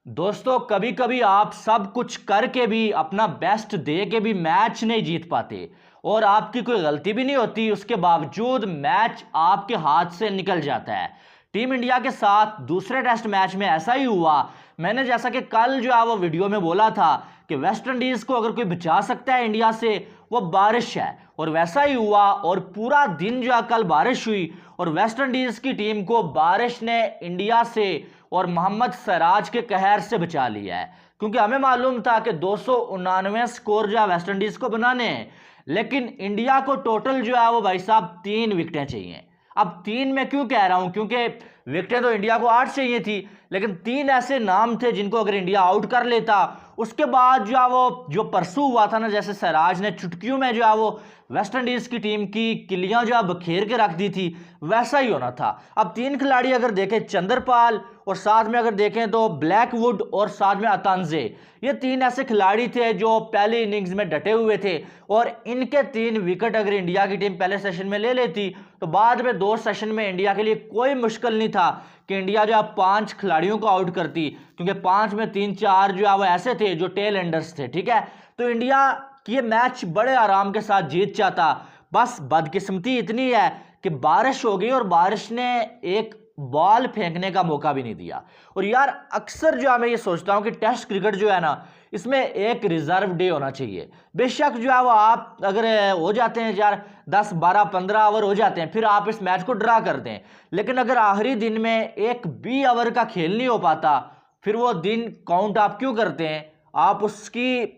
दोस्तों, कभी कभी आप सब कुछ करके भी अपना बेस्ट दे के भी मैच नहीं जीत पाते और आपकी कोई गलती भी नहीं होती, उसके बावजूद मैच आपके हाथ से निकल जाता है। टीम इंडिया के साथ दूसरे टेस्ट मैच में ऐसा ही हुआ। मैंने जैसा कि कल जो है वो वीडियो में बोला था कि वेस्ट इंडीज को अगर कोई बचा सकता है इंडिया से वो बारिश है, और वैसा ही हुआ। और पूरा दिन जो है कल बारिश हुई और वेस्ट इंडीज की टीम को बारिश ने इंडिया से और मोहम्मद सिराज के कहर से बचा लिया है, क्योंकि हमें मालूम था कि 299 स्कोर जो है वेस्ट इंडीज को बनाने हैं, लेकिन इंडिया को टोटल जो है वो भाई साहब 3 विकेटें चाहिए। अब 3 में क्यों कह रहा हूं, क्योंकि विकेटें तो इंडिया को 8 चाहिए थी, लेकिन 3 ऐसे नाम थे जिनको अगर इंडिया आउट कर लेता, उसके बाद जो है वो जो परसों हुआ था ना, जैसे सिराज ने चुटकियों में जो है वो वेस्ट इंडीज की टीम की किलियां जो है बखेर के रख दी थी, वैसा ही होना था। अब 3 खिलाड़ी अगर देखें, चंद्रपाल और साथ में अगर देखें तो ब्लैकवुड और साथ में अतांजे, ये 3 ऐसे खिलाड़ी थे जो पहली इनिंग्स में डटे हुए थे, और इनके 3 विकेट अगर इंडिया की टीम पहले सेशन में ले लेती तो बाद में 2 सेशन में इंडिया के लिए कोई मुश्किल नहीं था कि इंडिया जो है 5 खिलाड़ियों को आउट करती, क्योंकि 5 में 3-4 जो है वो ऐसे थे जो टेल एंडर्स थे। ठीक है, तो इंडिया ये मैच बड़े आराम के साथ जीत जाता। बस बदकिस्मती इतनी है कि बारिश हो गई और बारिश ने एक बॉल फेंकने का मौका भी नहीं दिया। और यार अक्सर जो है मैं ये सोचता हूं कि टेस्ट क्रिकेट जो है ना, इसमें एक रिजर्व डे होना चाहिए। बेशक जो है वो आप अगर हो जाते हैं यार 10 12 15 ओवर हो जाते हैं, फिर आप इस मैच को ड्रा कर दें, लेकिन अगर आखिरी दिन में एक भी ओवर का खेल नहीं हो पाता, फिर वो दिन काउंट आप क्यों करते हैं? आप उसकी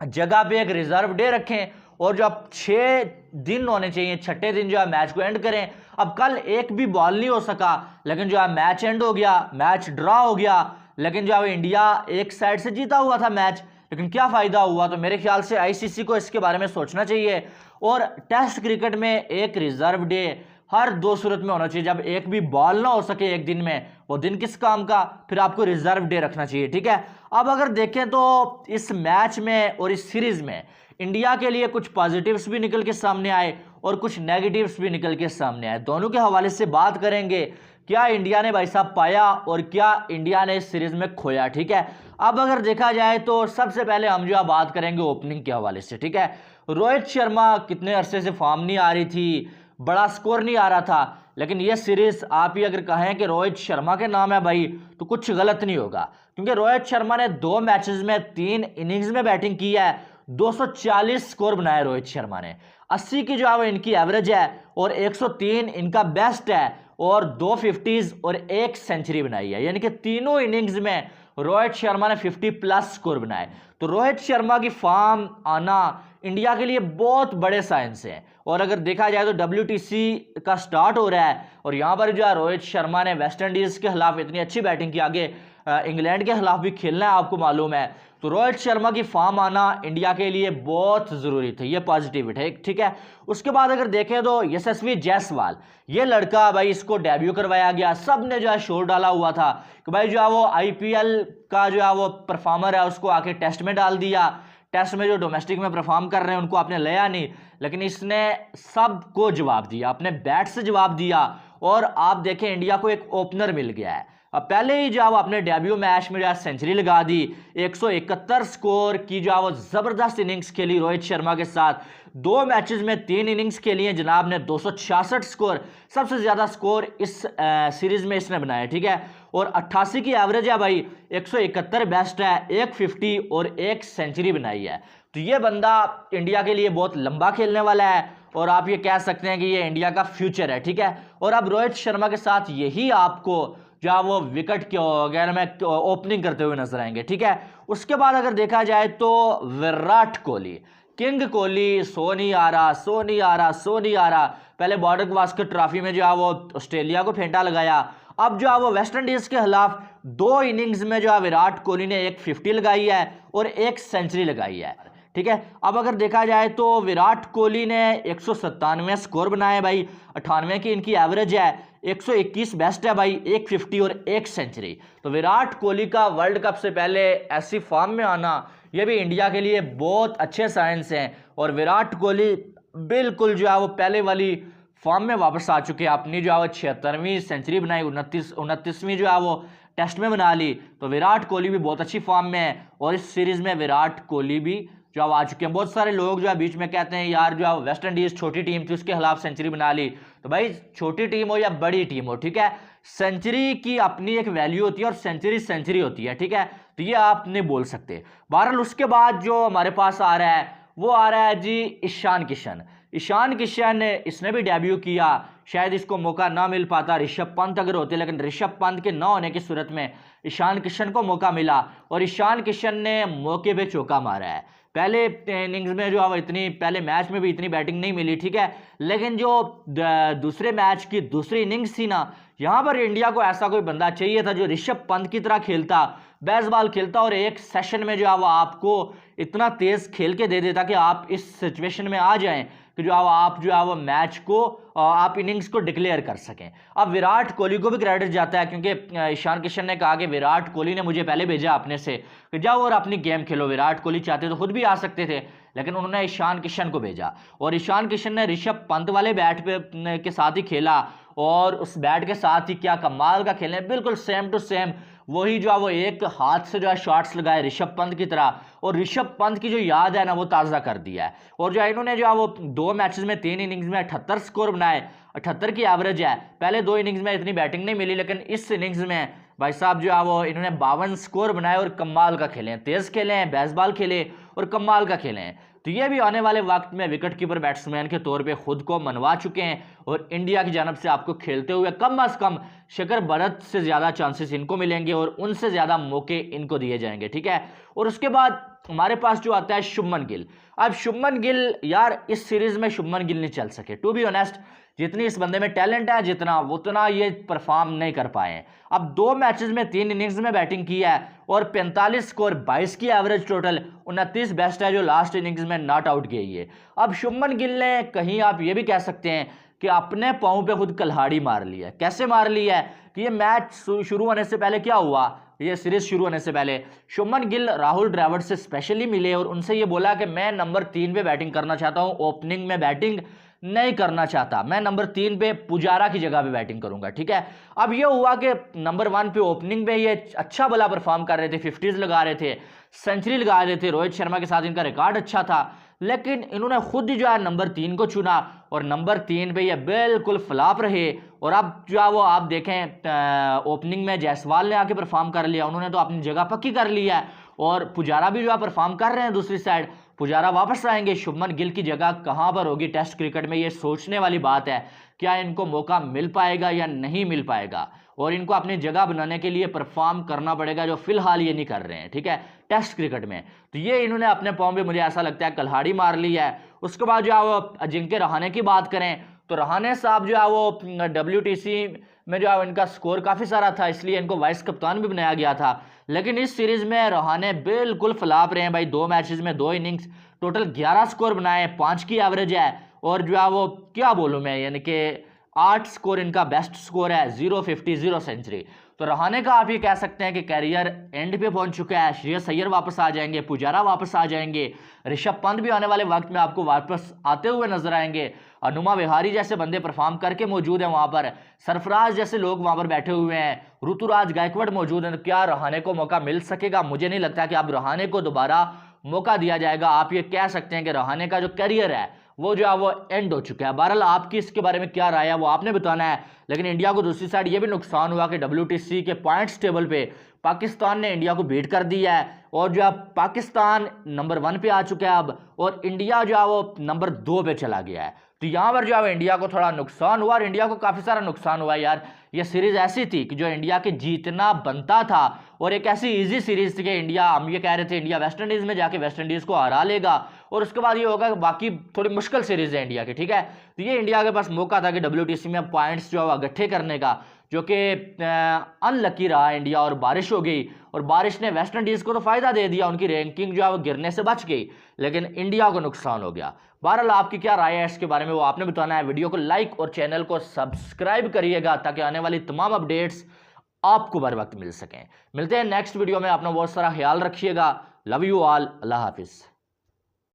जगह पे एक रिजर्व डे रखें, और जो आप 6 दिन होने चाहिए, छठे दिन जो है मैच को एंड करें। अब कल एक भी बॉल नहीं हो सका, लेकिन जो है मैच एंड हो गया, मैच ड्रॉ हो गया, लेकिन जो है इंडिया एक साइड से जीता हुआ था मैच, लेकिन क्या फायदा हुआ? तो मेरे ख्याल से आईसीसी को इसके बारे में सोचना चाहिए। और टेस्ट क्रिकेट में एक रिजर्व डे हर 2 सूरत में होना चाहिए। जब एक भी बॉल ना हो सके एक दिन में, वो दिन किस काम का? फिर आपको रिजर्व डे रखना चाहिए। ठीक है, अब अगर देखें तो इस मैच में और इस सीरीज में इंडिया के लिए कुछ पॉजिटिव्स भी निकल के सामने आए और कुछ नेगेटिव्स भी निकल के सामने आए। दोनों के हवाले से बात करेंगे, क्या इंडिया ने भाई साहब पाया और क्या इंडिया ने इस सीरीज में खोया। ठीक है, अब अगर देखा जाए तो सबसे पहले हम जो है बात करेंगे ओपनिंग के हवाले से। ठीक है, रोहित शर्मा कितने अरसे से फॉर्म नहीं आ रही थी, बड़ा स्कोर नहीं आ रहा था, लेकिन ये सीरीज आप ही अगर कहें कि रोहित शर्मा के नाम है भाई, तो कुछ गलत नहीं होगा, क्योंकि रोहित शर्मा ने 2 मैचेस में 3 इनिंग्स में बैटिंग की है। 240 स्कोर बनाया रोहित शर्मा ने, 80 की जो है वो इनकी एवरेज है और 103 इनका बेस्ट है, और 2 50s और 1 सेंचुरी बनाई है, यानी कि तीनों इनिंग्स में रोहित शर्मा ने 50+ स्कोर बनाए। तो रोहित शर्मा की फॉर्म आना इंडिया के लिए बहुत बड़े साइंस हैं। और अगर देखा जाए तो WTC का स्टार्ट हो रहा है, और यहाँ पर जो है रोहित शर्मा ने वेस्ट इंडीज के खिलाफ इतनी अच्छी बैटिंग की, आगे इंग्लैंड के खिलाफ भी खेलना है आपको मालूम है। तो रोहित शर्मा की फॉर्म आना इंडिया के लिए बहुत जरूरी थी, ये पॉजिटिव है। ठीक है, उसके बाद अगर देखें तो यशस्वी जायसवाल, ये लड़का भाई, इसको डेब्यू करवाया गया, सब ने जो है शोर डाला हुआ था कि भाई जो है वो IPL का जो है वो परफॉर्मर है, उसको आके टेस्ट में डाल दिया। टेस्ट में जो डोमेस्टिक में परफॉर्म कर रहे हैं उनको आपने लिया नहीं, लेकिन इसने सबको जवाब दिया, अपने बैट से जवाब दिया। और आप देखें इंडिया को एक ओपनर मिल गया है। अब पहले ही जो अपने डेब्यू मैच में जो है सेंचुरी लगा दी, 171 स्कोर की जो है वो जबरदस्त इनिंग्स खेली रोहित शर्मा के साथ। 2 मैचेस में 3 इनिंग्स खेली हैं जनाब ने, 266 स्कोर, सबसे ज्यादा स्कोर इस सीरीज में इसने बनाया। ठीक है, और 88 की एवरेज है भाई, 171 बेस्ट है, 1 50 और 1 सेंचुरी बनाई है। तो ये बंदा इंडिया के लिए बहुत लंबा खेलने वाला है, और आप ये कह सकते हैं कि ये इंडिया का फ्यूचर है। ठीक है, और अब रोहित शर्मा के साथ यही आपको जो वो विकेट के वगैरह में ओपनिंग करते हुए नजर आएंगे। ठीक है, उसके बाद अगर देखा जाए तो विराट कोहली, किंग कोहली, सो नहीं आ रहा, सो नहीं आ रहा, सो नहीं आ रहा। पहले बॉर्डर गवास्कर ट्रॉफी में जो है वो ऑस्ट्रेलिया को फेंटा लगाया, अब जो है वो वेस्ट इंडीज के खिलाफ 2 इनिंग्स में जो है विराट कोहली ने 1 50 लगाई है और 1 सेंचुरी लगाई है। ठीक है, अब अगर देखा जाए तो विराट कोहली ने 197 स्कोर बनाए भाई, 98 की इनकी एवरेज है, 121 बेस्ट है भाई, 1 50 और 1 सेंचुरी। तो विराट कोहली का वर्ल्ड कप से पहले ऐसी फॉर्म में आना, ये भी इंडिया के लिए बहुत अच्छे साइंस हैं। और विराट कोहली बिल्कुल जो है वो पहले वाली फॉर्म में वापस आ चुके हैं। अपनी जो है वो 76वीं सेंचुरी बनाई, 29वीं जो है वो टेस्ट में बना ली। तो विराट कोहली भी बहुत अच्छी फॉर्म में है और इस सीरीज में विराट कोहली भी जो अब आ चुके हैं। बहुत सारे लोग जो है बीच में कहते हैं यार जो है वेस्ट इंडीज छोटी टीम थी उसके खिलाफ सेंचुरी बना ली। तो भाई छोटी टीम हो या बड़ी टीम हो, ठीक है, सेंचुरी की अपनी एक वैल्यू होती है और सेंचुरी सेंचुरी होती है, ठीक है, तो ये आप नहीं बोल सकते। बहरहाल उसके बाद जो हमारे पास आ रहा है वो आ रहा है जी ईशान किशन। ईशान किशन इसने भी डेब्यू किया, शायद इसको मौका ना मिल पाता ऋषभ पंत अगर होते, लेकिन ऋषभ पंत के ना होने की सूरत में ईशान किशन को मौका मिला और ईशान किशन ने मौके पे चौका मारा है। पहले इनिंग्स में जो अब इतनी पहले मैच में भी इतनी बैटिंग नहीं मिली, ठीक है, लेकिन जो दूसरे मैच की दूसरी इनिंग्स थी ना, यहाँ पर इंडिया को ऐसा कोई बंदा चाहिए था जो ऋषभ पंत की तरह खेलता, बेसबॉल खेलता और एक सेशन में जो है वो आपको इतना तेज खेल के दे देता कि आप इस सिचुएशन में आ जाएं कि जो आप जो है वो मैच को आप इनिंग्स को डिक्लेयर कर सकें। अब विराट कोहली को भी क्रेडिट जाता है क्योंकि ईशान किशन ने कहा कि विराट कोहली ने मुझे पहले भेजा अपने से कि जाओ और अपनी गेम खेलो। विराट कोहली चाहते तो खुद भी आ सकते थे, लेकिन उन्होंने ईशान किशन को भेजा और ईशान किशन ने ऋषभ पंत वाले बैट पे के साथ ही खेला और उस बैट के साथ ही क्या कमाल का खेले, बिल्कुल सेम टू सेम वही जो है वो एक हाथ से जो है शॉट्स लगाए ऋषभ पंत की तरह और ऋषभ पंत की जो याद है ना वो ताज़ा कर दिया है। और जो है इन्होंने जो है वो 2 मैचेस में 3 इनिंग्स में 78 स्कोर बनाए, 78 की एवरेज है। पहले 2 इनिंग्स में इतनी बैटिंग नहीं मिली, लेकिन इस इनिंग्स में भाई साहब जो है वो इन्होंने 52 स्कोर बनाए और कमाल का खेले, तेज खेले हैं, बेसबॉल खेले और कमाल का खेले हैं। तो ये भी आने वाले वक्त में विकेट कीपर बैट्समैन के तौर पे खुद को मनवा चुके हैं और इंडिया की जानब से आपको खेलते हुए कम अज कम शिखर भरत से ज़्यादा चांसेस इनको मिलेंगे और उनसे ज़्यादा मौके इनको दिए जाएंगे, ठीक है। और उसके बाद हमारे पास जो आता है शुभमन गिल। अब शुभमन गिल यार इस सीरीज में शुभमन गिल नहीं चल सके, टू बी ऑनेस्ट, जितनी इस बंदे में टैलेंट है जितना उतना ये परफॉर्म नहीं कर पाए। अब 2 मैचेस में 3 इनिंग्स में बैटिंग की है और 45 स्कोर, 22 की एवरेज, टोटल 29 बेस्ट है जो लास्ट इनिंग्स में नॉट आउट गई है। अब शुभमन गिल ने कहीं आप ये भी कह सकते हैं कि अपने पाँव पे खुद कुल्हाड़ी मार ली है। कैसे मार ली है कि ये मैच शुरू होने से पहले क्या हुआ, ये सीरीज शुरू होने से पहले शुभमन गिल राहुल द्रविड़ से स्पेशली मिले और उनसे ये बोला कि मैं नंबर 3 पे बैटिंग करना चाहता हूँ, ओपनिंग में बैटिंग नहीं करना चाहता, मैं नंबर 3 पे पुजारा की जगह पे बैटिंग करूंगा, ठीक है। अब ये हुआ कि नंबर 1 पे ओपनिंग पे ये अच्छा भला परफॉर्म कर रहे थे, 50s लगा रहे थे, सेंचुरी लगा रहे थे, रोहित शर्मा के साथ इनका रिकॉर्ड अच्छा था, लेकिन इन्होंने खुद ही जो है नंबर 3 को चुना और नंबर 3 पे ये बिल्कुल फ्लॉप रहे। और अब जो है वो आप देखें ओपनिंग में जायसवाल ने आके परफॉर्म कर लिया, उन्होंने तो अपनी जगह पक्की कर ली है और पुजारा भी जो है परफॉर्म कर रहे हैं। दूसरी साइड पुजारा वापस आएंगे, शुभमन गिल की जगह कहां पर होगी टेस्ट क्रिकेट में, ये सोचने वाली बात है। क्या इनको मौका मिल पाएगा या नहीं मिल पाएगा और इनको अपनी जगह बनाने के लिए परफॉर्म करना पड़ेगा, जो फिलहाल ये नहीं कर रहे हैं, ठीक है, टेस्ट क्रिकेट में। तो ये इन्होंने अपने पाँव पे मुझे ऐसा लगता है कुल्हाड़ी मार ली है। उसके बाद जो है वो अजिंक्य रहाणे की बात करें तो रहाणे साहब जो है वो WTC में जो है इनका स्कोर काफ़ी सारा था, इसलिए इनको वाइस कप्तान भी बनाया गया था। लेकिन इस सीरीज में रहाणे बिल्कुल फ्लॉप रहे हैं भाई, 2 मैचेस में 2 इनिंग्स, टोटल 11 स्कोर बनाए, 5 की एवरेज है और जो है वो क्या बोलूँ मैं, यानी कि 8 स्कोर इनका बेस्ट स्कोर है, 0 50 0 सेंचुरी। तो रहाणे का आप ये कह सकते हैं कि कैरियर एंड पे पहुंच चुका है। श्रेयस अय्यर वापस आ जाएंगे, पुजारा वापस आ जाएंगे, ऋषभ पंत भी आने वाले वक्त में आपको वापस आते हुए नजर आएंगे, हनुमा विहारी जैसे बंदे परफॉर्म करके मौजूद हैं वहां पर, सरफराज जैसे लोग वहां पर बैठे हुए हैं, ऋतुराज गायकवाड़ मौजूद हैं। तो क्या रहाणे को मौका मिल सकेगा? मुझे नहीं लगता कि अब रहाणे को दोबारा मौका दिया जाएगा। आप ये कह सकते हैं कि रहाणे का जो करियर है वो जो है वो एंड हो चुका है। बहरहाल आपकी इसके बारे में क्या राय है वो आपने बताना है। लेकिन इंडिया को दूसरी साइड ये भी नुकसान हुआ कि WTC के पॉइंट्स टेबल पे पाकिस्तान ने इंडिया को बीट कर दिया है और जो है पाकिस्तान नंबर 1 पे आ चुका है अब, और इंडिया जो है वो नंबर 2 पे चला गया है। तो यहाँ पर जो है इंडिया को थोड़ा नुकसान हुआ और इंडिया को काफ़ी सारा नुकसान हुआ यार। ये सीरीज ऐसी थी कि जो इंडिया के जीतना बनता था और एक ऐसी इजी सीरीज थी कि इंडिया, हम ये कह रहे थे इंडिया वेस्ट इंडीज़ में जाके वेस्ट इंडीज़ को हरा लेगा और उसके बाद ये होगा कि बाकी थोड़ी मुश्किल सीरीज है इंडिया की, ठीक है। तो ये इंडिया के पास मौका था कि WTC में पॉइंट्स जो है इकट्ठे करने का, जो कि अनलकी रहा इंडिया और बारिश हो गई और बारिश ने वेस्ट इंडीज़ को तो फ़ायदा दे दिया, उनकी रैंकिंग जो है वो गिरने से बच गई, लेकिन इंडिया को नुकसान हो गया। बहरहाल आपकी क्या राय है इसके बारे में वो आपने बताना है। वीडियो को लाइक और चैनल को सब्सक्राइब करिएगा ताकि आने वाली तमाम अपडेट्स आपको बर वक्त मिल सकें। मिलते हैं नेक्स्ट वीडियो में, अपना बहुत सारा ख्याल रखिएगा। लव यू ऑल, अल्लाह हाफिज़।